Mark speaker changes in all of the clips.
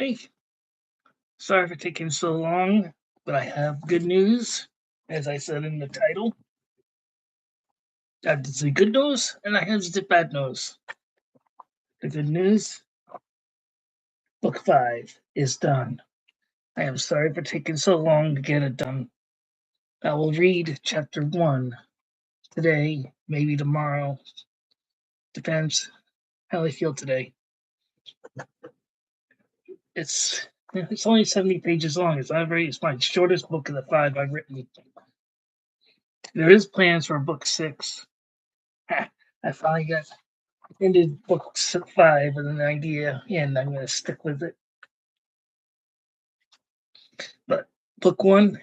Speaker 1: Hey, sorry for taking so long, but I have good news. As I said in the title, I have the good news and I have the bad news. The good news, book 5 is done. I am sorry for taking so long to get it done. I will read chapter 1 today, maybe tomorrow. Depends how I feel today. It's only 70 pages long. It's my shortest book of the 5 I've written. There is plans for book 6. I finally got ended book 5 with an idea, and I'm going to stick with it. But book 1,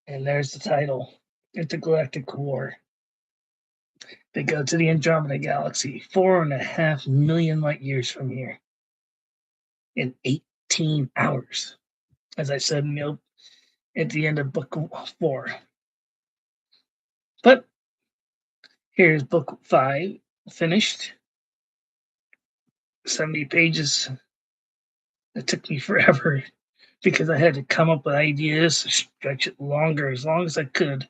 Speaker 1: and there's the title, Intergalactic War. They go to the Andromeda Galaxy, 4.5 million light years from here, in 18 hours. As I said at the end of book 4. But here's book 5 finished. 70 pages. It took me forever because I had to come up with ideas to stretch it longer, as long as I could.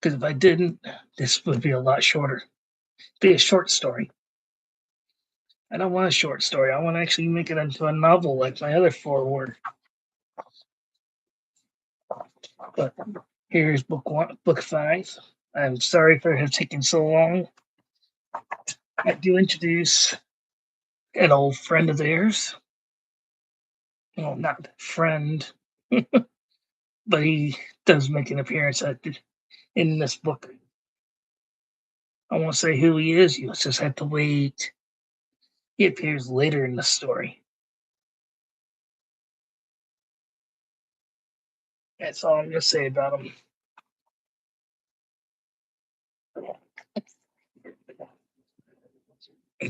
Speaker 1: Because if I didn't, this would be a lot shorter. Be a short story. I don't want a short story. I want to actually make it into a novel like my other 4 were. But here's book 1, book 5. I'm sorry for it taking so long. I do introduce an old friend of theirs. Well, not friend, but he does make an appearance in this book. I won't say who he is. You'll just have to wait. He appears later in the story. That's all I'm going to say about him.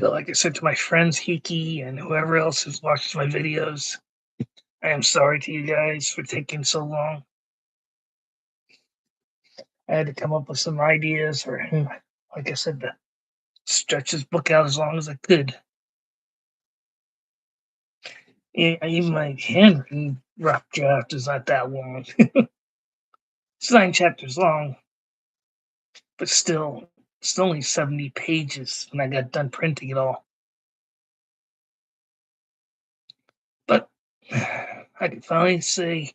Speaker 1: Like I said to my friends Hiki and whoever else has watched my videos, I am sorry to you guys for taking so long. I had to come up with some ideas for, like I said, to stretch this book out as long as I could. Even my handwritten rough draft is not that long. It's 9 chapters long, but still, it's only 70 pages when I got done printing it all. But I can finally say,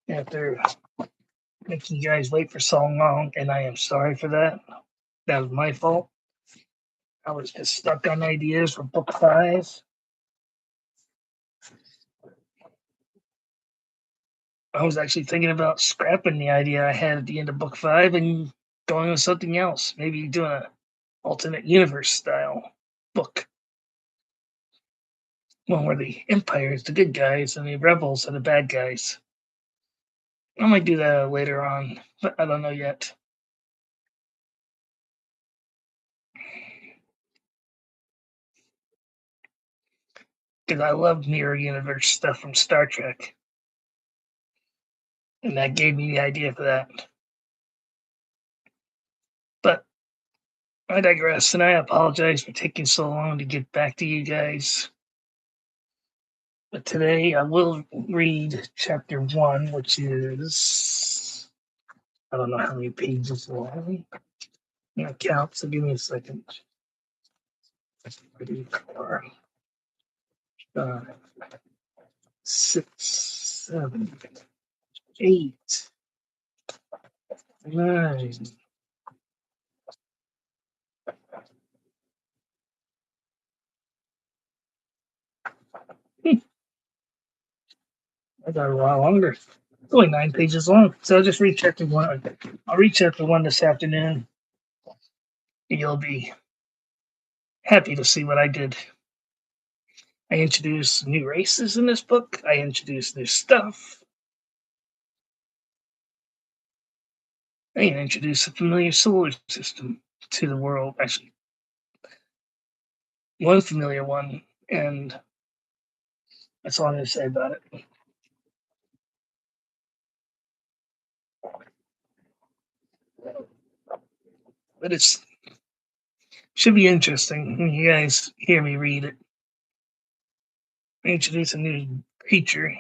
Speaker 1: after making you guys wait for so long, and I am sorry for that. That was my fault. I was just stuck on ideas for book 5. I was actually thinking about scrapping the idea I had at the end of book 5 and going with something else. Maybe doing a alternate universe style book. One where the Empire is the good guys and the rebels are the bad guys. I might do that later on, but I don't know yet. Because I love mirror universe stuff from Star Trek. And that gave me the idea for that. But I digress, and I apologize for taking so long to get back to you guys. But today I will read chapter 1, which is, I don't know how many pages long. I'm going to count, so give me a second. 3, 4, 5, 6, 7, 8, 9. I got a lot longer. It's only 9 pages long. So I'll just read chapter 1. I'll read chapter 1 this afternoon. You'll be happy to see what I did. I introduced new races in this book. I introduced new stuff. I introduced a familiar solar system to the world. Actually, one familiar one, and that's all I'm going to say about it. But it should be interesting when you guys hear me read it. introduce a new creature,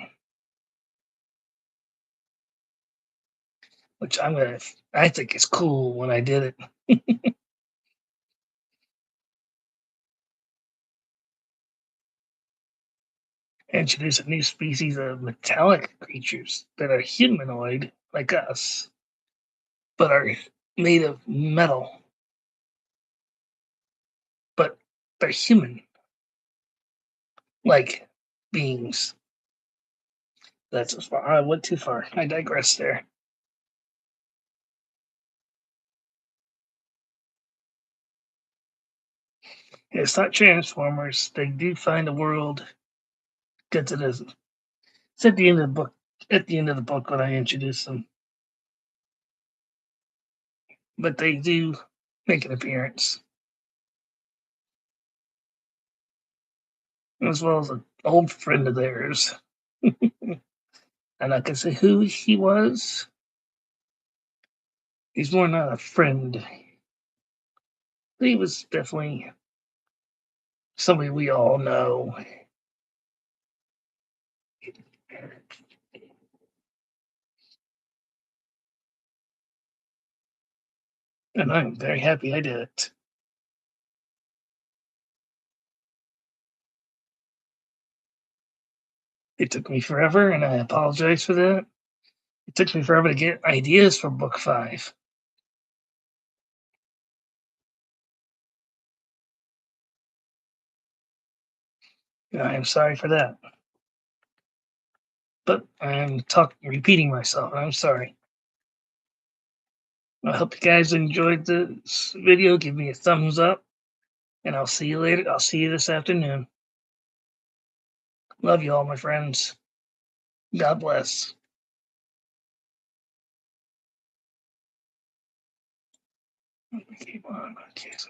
Speaker 1: which I think is cool when I did it. Introduce a new species of metallic creatures that are humanoid like us, but are made of metal, but they're human like beings. That's as far. I went too far. I digress there. It's not Transformers. They do find a world because it is. It's at the end of the book. At the end of the book when I introduce them, but they do make an appearance, as well as an old friend of theirs. And I can say who he was. He's more not a friend. He was definitely somebody we all know. And I'm very happy I did it. It took me forever, and I apologize for that. It took me forever to get ideas for book 5. And I am sorry for that. But I am repeating myself. I'm sorry. I hope you guys enjoyed this video. Give me a thumbs up, and I'll see you later. I'll see you this afternoon. Love you all, my friends. God bless. Keep on. Okay, so